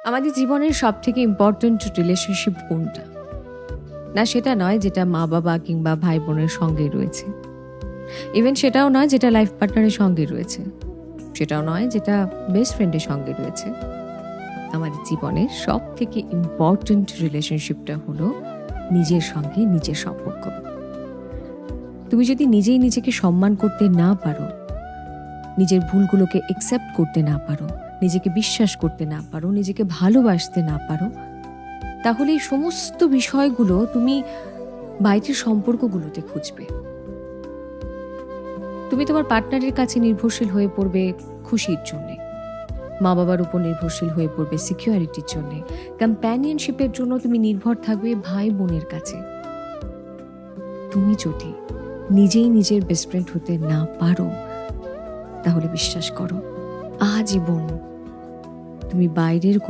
আমাদের জীবনের সবথেকে ইম্পর্ট্যান্ট রিলেশনশিপ কোনটা? না সেটা নয় যেটা মা-বাবা কিংবা ভাই-বোনের সঙ্গেই রয়েছে। ইভেন সেটাও নয় যেটা লাইফ পার্টনারের সঙ্গে রয়েছে। সেটাও নয় যেটা বেস্ট ফ্রেন্ডের সঙ্গে রয়েছে। আমাদের জীবনের সবথেকে ইম্পর্ট্যান্ট রিলেশনশিপটা হলো নিজের সঙ্গে নিজের সম্পর্ক। তুমি যদি নিজেই নিজেকে সম্মান করতে না পারো, নিজের ভুলগুলোকে অ্যাকসেপ্ট করতে না পারো, নিজেকে বিশ্বাস করতে না পারো, নিজেকে ভালোবাসতে না পারো, তাহলে এই সমস্ত বিষয়গুলো তুমি বাইরের সম্পর্কগুলোতে খুঁজবে। তুমি তোমার পার্টনারের কাছে নির্ভরশীল হয়ে পড়বে খুশির জন্যে, মা বাবার উপর নির্ভরশীল হয়ে পড়বে সিকিউরিটির জন্যে, কম্প্যানিয়নশিপের জন্য তুমি নির্ভর থাকবে ভাই বোনের কাছে। তুমি যদি নিজেই নিজের বেস্ট ফ্রেন্ড হতে না পারো, তাহলে বিশ্বাস করো আজীবন তুমি বাইরের